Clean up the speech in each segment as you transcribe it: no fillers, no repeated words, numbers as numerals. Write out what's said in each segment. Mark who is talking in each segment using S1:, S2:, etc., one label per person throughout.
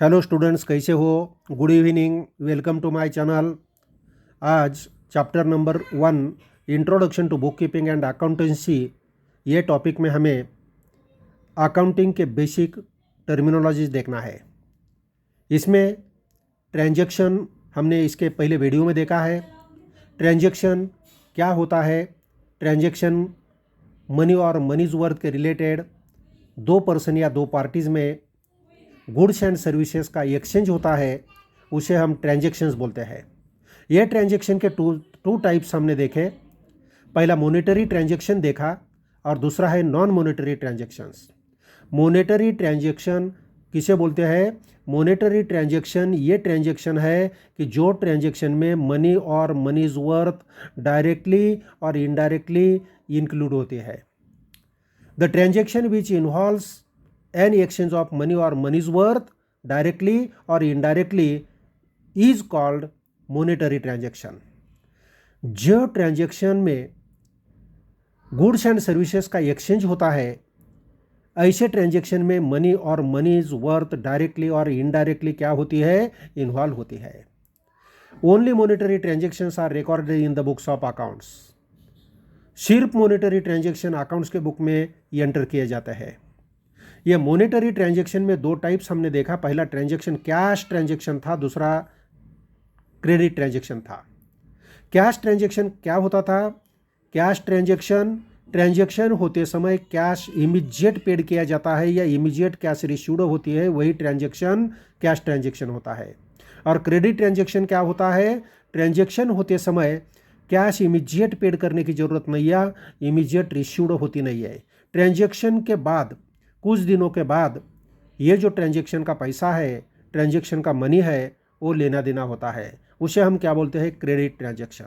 S1: Hello students, कैसे हो? Good evening, welcome to my channel. आज chapter number 1 introduction to bookkeeping and accountancy, ये topic में हमें अकाउंटिंग के बेसिक टर्मिनोलॉजीज देखना है। इसमें ट्रांजैक्शन हमने इसके पहले वीडियो में देखा है। ट्रांजैक्शन क्या होता है? ट्रांजैक्शन मनी और मनीज वर्थ के रिलेटेड दो पर्सन या दो पार्टीज़ में गुड्स एंड सर्विसेज का एक्सचेंज होता है, उसे हम ट्रांजैक्शंस बोलते हैं। यह ट्रांजैक्शन के टू टाइप्स हमने देखे। पहला मॉनेटरी ट्रांजैक्शन देखा और दूसरा है non monetary transactions. Monetary transaction किसे बोलते हैं? मॉनेटरी ट्रांजैक्शन ये ट्रांजैक्शन है कि जो ट्रांजैक्शन में मनी और मनीज वर्थ डायरेक्टली और इनडायरेक्टली इंक्लूड होते हैं। The transaction which involves any exchange of money or money's worth directly or indirectly is called monetary transaction। जो ट्रांजैक्शन में गुड्स एंड सर्विसेज का एक्सचेंज होता है, ऐसे ट्रांजैक्शन में मनी और मनीज वर्थ डायरेक्टली और इनडायरेक्टली क्या होती है? इन्वॉल्व होती है। Only monetary transactions are recorded in the books of accounts. सिर्फ मॉनेटरी ट्रांजैक्शन अकाउंट्स के बुक में एंटर किए जाते हैं। ये मॉनेटरी ट्रांजैक्शन में दो टाइप्स हमने देखा। पहला ट्रांजैक्शन कैश ट्रांजैक्शन था, दूसरा क्रेडिट ट्रांजैक्शन था। कैश ट्रांजैक्शन क्या होता था? कैश ट्रांजैक्शन होते समय कैश इमीडिएट पेड किया जाता है या इमीडिएट कैश रिसीव्ड होती है, वही ट्रांजैक्शन कैश ट्रांजैक्शन होता है। और क्रेडिट ट्रांजैक्शन क्या होता है? ट्रांजैक्शन होते समय कैश इमीडिएट पेड करने की जरूरत नहीं है, इमीडिएट रिसीव्ड होती नहीं है। ट्रांजैक्शन के बाद कुछ दिनों के बाद ये जो ट्रांजैक्शन का पैसा है, ट्रांजैक्शन का मनी है, वो लेना देना होता है, उसे हम क्या बोलते हैं? Credit transaction.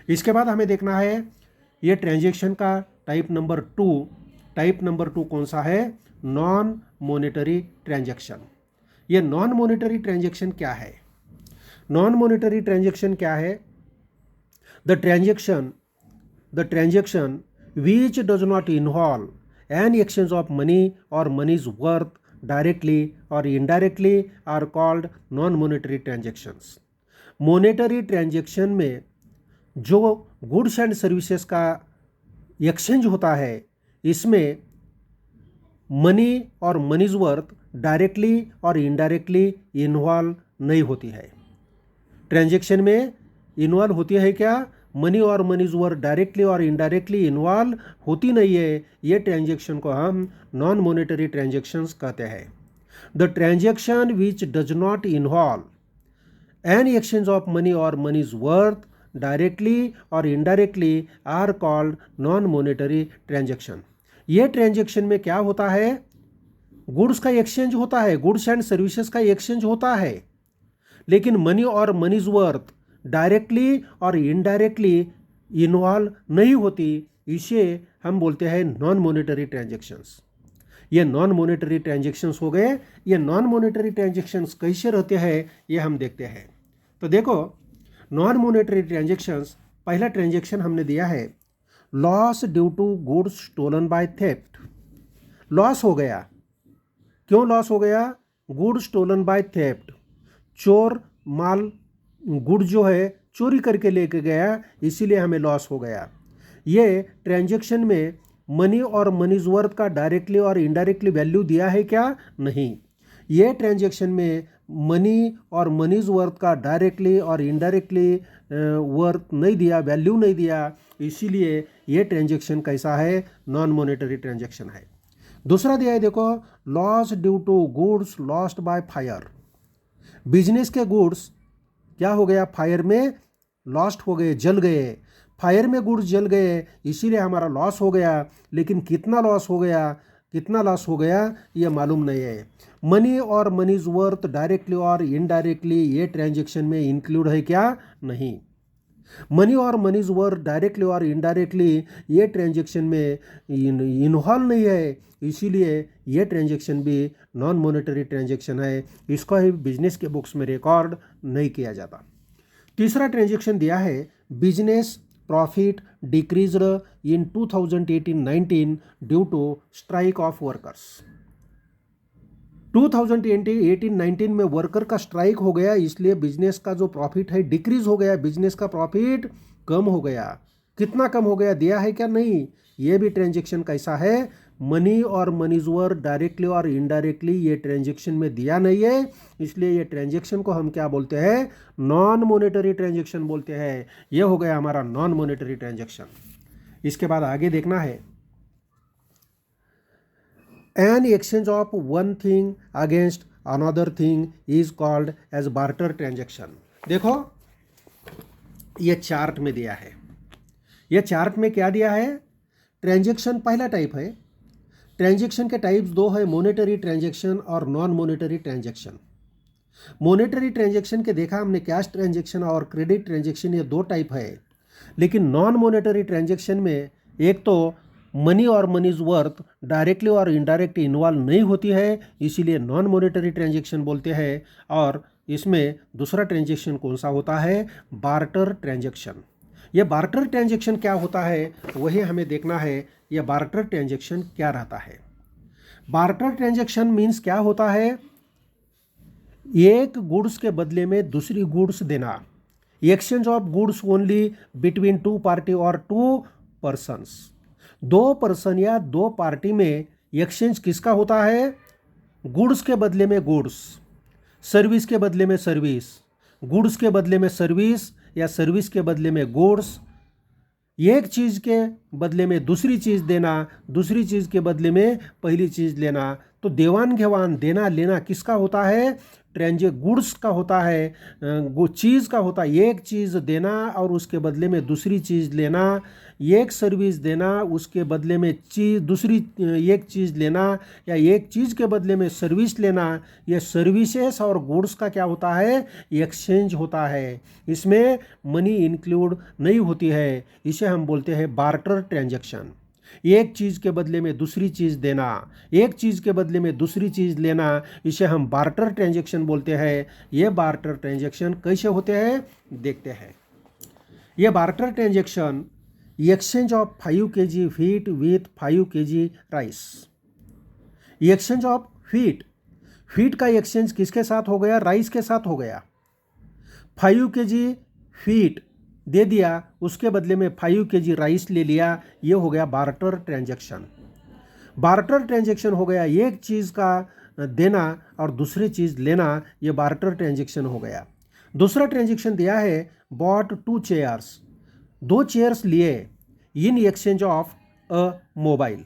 S1: इसके बाद हमें देखना है ये ट्रांजैक्शन का टाइप नंबर 2। टाइप नंबर 2 कौन सा है? Non monetary transaction. ये नॉन मॉनेटरी ट्रांजैक्शन क्या है? नॉन मॉनेटरी ट्रांजैक्शन क्या है? The transaction which does not involve an exchange of money or money's worth directly or indirectly are called non-monetary transactions। monetary transaction में जो goods and services का exchange होता है, इसमें मनी और मनीज वर्थ डायरेक्टली और इनडायरेक्टली इन्वॉल्व नहीं होती है। ट्रांजैक्शन में इन्वॉल्व होती है क्या? मनी और मनीज वर्थ डायरेक्टली और इनडायरेक्टली इन्वॉल्व होती नहीं है। ये ट्रांजैक्शन को हम नॉन मॉनेटरी ट्रांजैक्शंस कहते हैं। The transaction which does not involve any exchange of money और मनीज वर्थ डायरेक्टली और indirectly are called non monetary transaction. ये ट्रांजैक्शन में क्या होता है? गुड्स का एक्सचेंज होता है, गुड्स एंड सर्विसेज का एक्सचेंज होता है, लेकिन मनी और मनीज वर्थ डायरेक्टली और इनडायरेक्टली इन्वॉल्व नहीं होती। इसे हम बोलते हैं नॉन मॉनेटरी ट्रांजैक्शंस। ये नॉन मॉनेटरी ट्रांजैक्शंस हो गए। ये नॉन मॉनेटरी ट्रांजैक्शंस कैसे रहते हैं, ये हम देखते हैं। तो देखो, नॉन मॉनेटरी ट्रांजैक्शंस, पहला ट्रांजैक्शन हमने दिया है loss due to goods stolen by theft. Loss हो गया। क्यों लॉस हो गया? Goods stolen by theft. चोर माल गुड जो है चोरी करके लेके गया, इसीलिए हमें लॉस हो गया। ये ट्रांजैक्शन में मनी और मनीज वर्थ का डायरेक्टली और इनडायरेक्टली वैल्यू दिया है क्या? नहीं। ये ट्रांजैक्शन में मनी और मनीज वर्थ का डायरेक्टली और इनडायरेक्टली वर्थ नहीं दिया, वैल्यू नहीं दिया, इसीलिए ये ट्रांजैक्शन कैसा है? नॉन मॉनेटरी ट्रांजैक्शन है। दूसरा दिया है, देखो, loss due to goods lost by fire. Business के गुड्स क्या हो गया? फायर में लॉस्ट हो गए, जल गए। फायर में गुड्स जल गए, इसीलिए हमारा लॉस हो गया। लेकिन कितना लॉस हो गया ये मालूम नहीं है। मनी और मनीज वर्थ डायरेक्टली और इनडायरेक्टली ये ट्रांजैक्शन में इंक्लूड है क्या? नहीं। मनी और मनीज वर्थ डायरेक्टली और इनडायरेक्टली ये ट्रांजैक्शन में इन्वॉल्व नहीं है, इसीलिए ये ट्रांजैक्शन भी नॉन मॉनेटरी ट्रांजैक्शन है। इसको ही बिजनेस के बुक्स में रिकॉर्ड नहीं किया जाता। तीसरा ट्रांजैक्शन दिया है business profit decreased in 2018-19 due to strike of workers. 2018-19 में वर्कर का स्ट्राइक हो गया, इसलिए बिजनेस का जो प्रॉफिट है डिक्रीज हो गया, बिजनेस का प्रॉफिट कम हो गया। कितना कम हो गया, दिया है क्या? नहीं। ये भी ट्रांजेक्शन कैसा है? मनी और मनीज वर्थ डायरेक्टली और इनडायरेक्टली ये ट्रांजेक्शन में दिया नहीं है, इसलिए ये ट्रांजेक्शन को हम क्या बोलते हैं? नॉन मॉनेटरी ट्रांजेक्शन बोलते हैं। ये हो गया हमारा नॉन मॉनेटरी ट्रांजेक्शन। इसके बाद आगे देखना है, an exchange of one thing against another thing is called as barter transaction। देखो ये चार्ट में दिया है, ये चार्ट में क्या दिया है? ट्रांजेक्शन पहला टाइप है। ट्रांजेक्शन के टाइप्स दो है, मॉनेटरी ट्रांजेक्शन और non monetary transaction. Monetary transaction के देखा हमने, कैश ट्रांजेक्शन और क्रेडिट ट्रांजेक्शन, ये दो टाइप है। लेकिन नॉन मॉनेटरी ट्रांजेक्शन में एक तो मनी और मनीज वर्थ डायरेक्टली और इनडायरेक्ट इन्वॉल्व नहीं होती है, इसीलिए नॉन मॉनेटरी ट्रांजेक्शन बोलते हैं। और इसमें दूसरा ट्रांजेक्शन कौन सा होता है? Barter transaction. ये बार्टर ट्रांजेक्शन क्या होता है वही हमें देखना है। ये बार्टर ट्रांजेक्शन क्या रहता है? बार्टर ट्रांजेक्शन मीन्स क्या होता है? एक गुड्स के बदले में दूसरी गुड्स देना। Exchange of goods only between two party और टू पर्सन्स। दो पर्सन या दो पार्टी में एक्सचेंज किसका होता है? गुड्स के बदले में गुड्स, सर्विस के बदले में सर्विस, गुड्स के बदले में सर्विस या सर्विस के बदले में गुड्स। एक चीज़ के बदले में दूसरी चीज़ देना, दूसरी चीज़ के बदले में पहली चीज़ लेना। तो देवान घेवान, देना लेना किसका होता है? गुड्स का होता है, चीज़ का होता है। एक चीज़ देना और उसके बदले में दूसरी चीज़ लेना, एक सर्विस देना उसके बदले में दूसरी एक चीज़ लेना, या एक चीज़ के बदले में सर्विस लेना। यह सर्विसेज और गुड्स का क्या होता है? एक्सचेंज होता है। इसमें मनी इंक्लूड नहीं होती है, इसे हम बोलते हैं बार्टर ट्रांजैक्शन। एक चीज़ के बदले में दूसरी चीज़ देना, एक चीज़ के बदले में दूसरी चीज़ लेना, इसे हम बार्टर ट्रांजैक्शन बोलते हैं। ये बार्टर ट्रांजैक्शन कैसे होते हैं देखते हैं। ये barter transaction exchange of 5 kg wheat with 5 kg rice. Exchange of wheat का एक्सचेंज किसके साथ हो गया? राइस के साथ हो गया। 5 kg व्हीट दे दिया, उसके बदले में 5 kg राइस ले लिया, ये हो गया बार्टर ट्रांजैक्शन। बार्टर ट्रांजैक्शन हो गया एक चीज़ का देना और दूसरी चीज़ लेना, ये बार्टर ट्रांजैक्शन हो गया। दूसरा ट्रांजैक्शन दिया है बॉट 2 चेयर्स, 2 चेयर्स लिए in exchange of a mobile.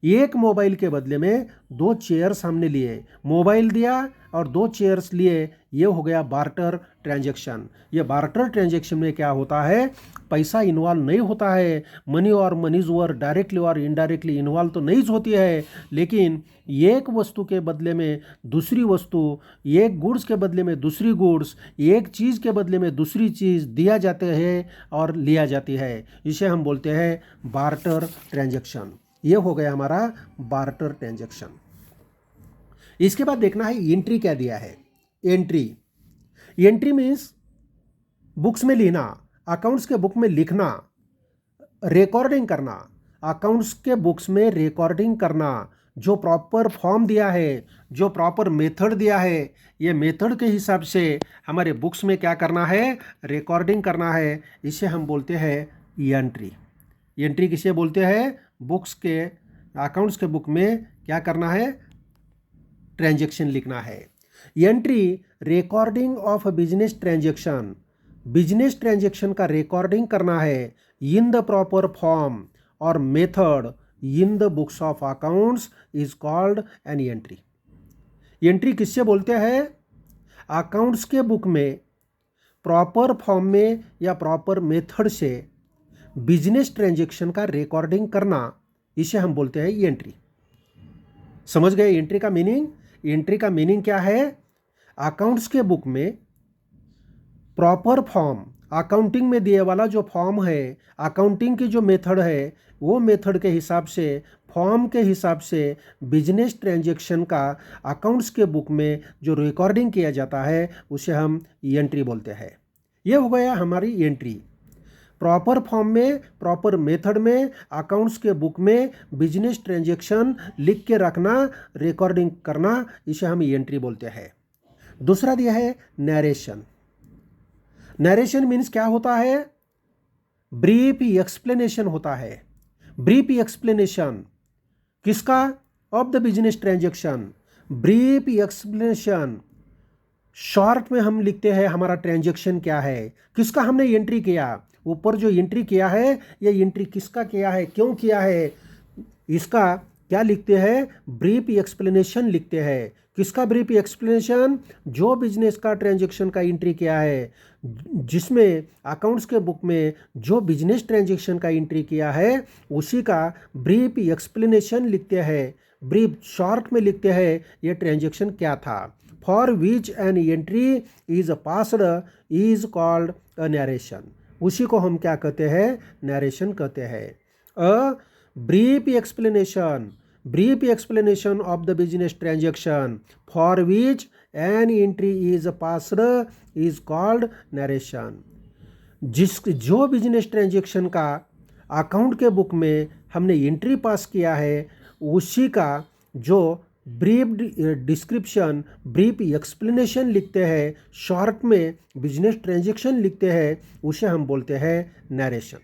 S1: एक मोबाइल के बदले में 2 चेयर्स हमने लिए, मोबाइल दिया और 2 चेयर्स लिए, ये हो गया बार्टर ट्रांजैक्शन। ये बार्टर ट्रांजैक्शन में क्या होता है? पैसा इन्वॉल्व नहीं होता है, मनी और मनीज वर्थ डायरेक्टली और इनडायरेक्टली इन्वॉल्व तो नहीं होती है, लेकिन एक वस्तु के बदले में दूसरी वस्तु, एक गुड्स के बदले में दूसरी गुड्स, एक चीज़ के बदले में दूसरी चीज़ दिया जाते हैं और लिया जाती है, इसे हम बोलते हैं बार्टर ट्रांजैक्शन। ये हो गया हमारा बार्टर ट्रांजैक्शन। इसके बाद देखना है एंट्री क्या दिया है। एंट्री मीन्स बुक्स में लिखना, अकाउंट्स के बुक में लिखना, रिकॉर्डिंग करना, अकाउंट्स के बुक्स में रिकॉर्डिंग करना। जो प्रॉपर फॉर्म दिया है, जो प्रॉपर मेथड दिया है, ये मेथड के हिसाब से हमारे बुक्स में क्या करना है? रिकॉर्डिंग करना है, इसे हम बोलते हैं एंट्री। एंट्री किसे बोलते हैं? बुक्स के अकाउंट्स के बुक में क्या करना है? ट्रांजैक्शन लिखना है। Entry recording of business transaction, business transaction का रिकॉर्डिंग करना है इन द प्रॉपर फॉर्म और method in the books of accounts is called an entry. Entry किससे बोलते हैं? अकाउंट्स के बुक में प्रॉपर फॉर्म में या प्रॉपर मेथड से बिजनेस ट्रांजैक्शन का रिकॉर्डिंग करना, इसे हम बोलते हैं एंट्री। समझ गए एंट्री का मीनिंग? एंट्री का मीनिंग क्या है? अकाउंट्स के बुक में प्रॉपर फॉर्म, अकाउंटिंग में दिए वाला जो फॉर्म है, अकाउंटिंग की जो मेथड है, वो मेथड के हिसाब से, फॉर्म के हिसाब से बिजनेस ट्रांजैक्शन का अकाउंट्स के बुक में जो रिकॉर्डिंग किया जाता है, उसे हम एंट्री बोलते हैं। ये हो गया हमारी एंट्री। प्रॉपर फॉर्म में, प्रॉपर मेथड में, अकाउंट्स के बुक में बिजनेस ट्रांजैक्शन लिख के रखना, रिकॉर्डिंग करना, इसे हम एंट्री बोलते हैं। दूसरा दिया है नरेशन। नरेशन मीन्स क्या होता है? ब्रीफ एक्सप्लेनेशन होता है। ब्रीफ एक्सप्लेनेशन किसका? Of the business transaction. Brief explanation, short में हम लिखते हैं हमारा ट्रांजैक्शन क्या है, किसका हमने एंट्री किया, ऊपर जो एंट्री किया है ये एंट्री किसका किया है, क्यों किया है, इसका क्या लिखते हैं? ब्रीफ एक्सप्लेनेशन लिखते हैं। किसका ब्रीफ एक्सप्लेनेशन? जो बिजनेस का ट्रांजैक्शन का एंट्री किया है, जिसमें अकाउंट्स के बुक में जो बिजनेस ट्रांजैक्शन का एंट्री किया है उसी का ब्रीफ एक्सप्लेनेशन लिखते हैं। ब्रीफ शॉर्ट में लिखते हैं ये ट्रांजैक्शन क्या था। For which an entry is passed is called a narration. उसी को हम क्या कहते हैं? नरेशन कहते हैं। A brief explanation, brief explanation of the business transaction for which an entry is passed is called narration। जो बिजनेस ट्रांजैक्शन का अकाउंट के बुक में हमने एंट्री पास किया है उसी का जो ब्रीफ डिस्क्रिप्शन, ब्रीफ एक्सप्लेनेशन लिखते हैं, शॉर्ट में बिजनेस ट्रांजैक्शन लिखते हैं, उसे हम बोलते हैं नरेशन।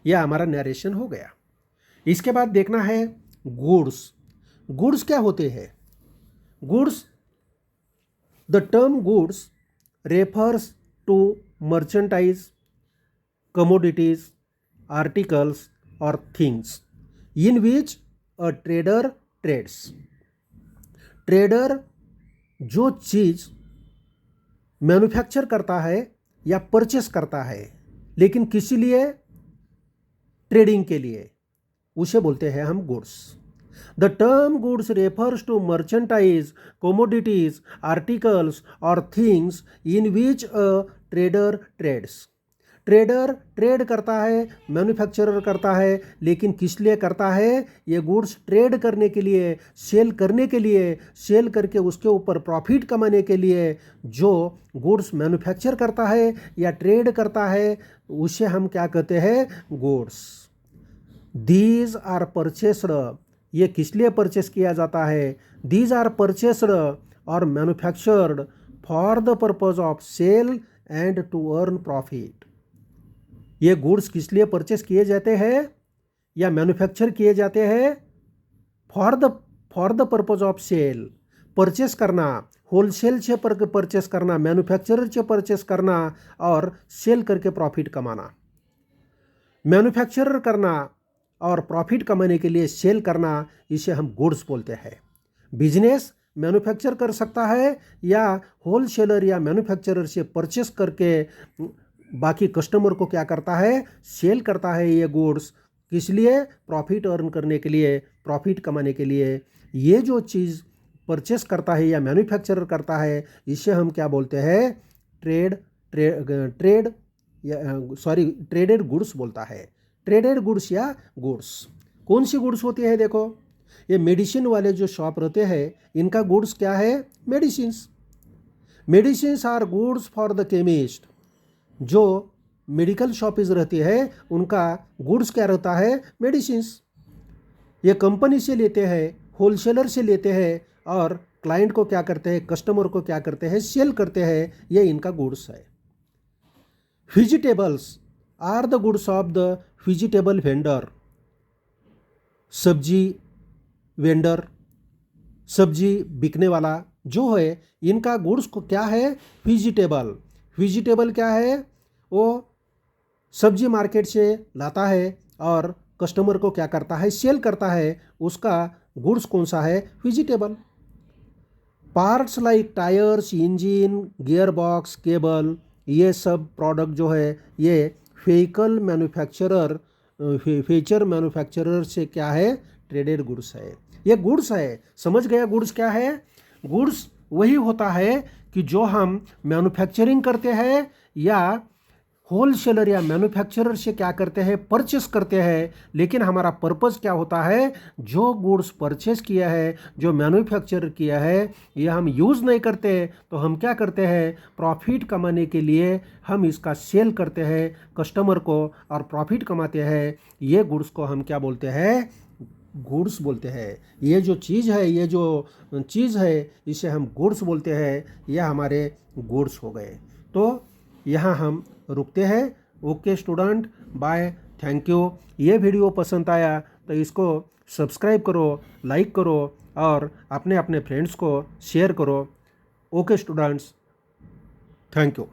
S1: यह हमारा नरेशन हो गया। इसके बाद देखना है गुड्स। गुड्स क्या होते हैं? Goods, the term goods refers to merchandise, commodities, articles और things in which a trader trades. Trader जो चीज़ मैन्युफैक्चर करता है या परचेस करता है, लेकिन किसी लिए? ट्रेडिंग के लिए, उसे बोलते हैं हम goods. The term goods refers to merchandise, commodities, articles और things in which a trader trades. Trader trade करता है, मैन्युफैक्चरर करता है, लेकिन किस लिए करता है? ये गुड्स ट्रेड करने के लिए, सेल करने के लिए, सेल करके उसके ऊपर प्रॉफिट कमाने के लिए। जो गुड्स मैन्युफैक्चर करता है या ट्रेड करता है उसे हम क्या कहते हैं? गुड्स। दीज आर परचेस्ड, ये किस लिए परचेस किया जाता है? दीज आर परचेस्ड और manufactured for the purpose of sale and to earn profit. ये गुड्स किस लिए परचेस किए जाते हैं या मैन्युफैक्चर किए जाते हैं? For the purpose of sale, purchase करना, होलसेल से परचेस करना, मैन्युफैक्चरर से परचेस करना और सेल करके प्रॉफिट कमाना। मैन्युफैक्चरर करना और प्रॉफिट कमाने के लिए सेल करना, इसे हम गुड्स बोलते हैं। बिजनेस मैन्युफैक्चर कर सकता है या होलसेलर या मैन्युफैक्चरर से परचेस करके बाकी कस्टमर को क्या करता है? सेल करता है। ये गुड्स किस लिए? प्रॉफिट अर्न करने के लिए, प्रॉफिट कमाने के लिए। ये जो चीज़ परचेस करता है या मैन्युफैक्चरर करता है इसे हम क्या बोलते हैं? ट्रेडेड गुड्स बोलता है। ट्रेडेड गुड्स या गुड्स कौन सी गुड्स होती है? देखो, ये मेडिसिन वाले जो शॉप रहते हैं इनका गुड्स क्या है? Medicines. Medicines are goods for the chemist. जो मेडिकल शॉपिस रहती है उनका गुड्स क्या रहता है? मेडिसिन्स। ये कंपनी से लेते हैं, होलसेलर से लेते हैं और क्लाइंट को क्या करते हैं? कस्टमर को क्या करते हैं? सेल करते हैं। ये इनका गुड्स है। Vegetables are the goods of the vegetable vendor. सब्जी वेंडर, सब्जी बिकने वाला जो है, इनका गुड्स को क्या है? वेजिटेबल। वेजिटेबल क्या है? वो सब्जी मार्केट से लाता है और कस्टमर को क्या करता है? सेल करता है। उसका गुड्स कौन सा है? Vegetable. Parts like tyres, engine, gear box, cable, ये सब प्रोडक्ट जो है ये व्हीकल मैन्युफैक्चरर से क्या है? ट्रेडेड गुड्स है। ये गुड्स है। समझ गया गुड्स क्या है? गुड्स वही होता है कि जो हम मैन्युफैक्चरिंग करते हैं या होलसेलर या मैन्युफैक्चरर से क्या करते हैं, परचेस करते हैं, लेकिन हमारा पर्पज़ क्या होता है, जो गुड्स परचेस किया है, जो मैन्युफैक्चर किया है, ये हम यूज़ नहीं करते, तो हम क्या करते हैं, प्रॉफिट कमाने के लिए हम इसका सेल करते हैं कस्टमर को और प्रॉफिट कमाते हैं। ये गुड्स को हम क्या बोलते हैं, गुड्स बोलते हैं। ये जो चीज़ है, ये जो चीज़ है, इसे हम गुड्स बोलते हैं। यह हमारे गुड्स हो गए। तो यहाँ हम रुकते हैं। Okay student, bye, thank you. ये वीडियो पसंद आया तो इसको सब्सक्राइब करो, लाइक करो और अपने अपने फ्रेंड्स को शेयर करो। Okay students, thank you.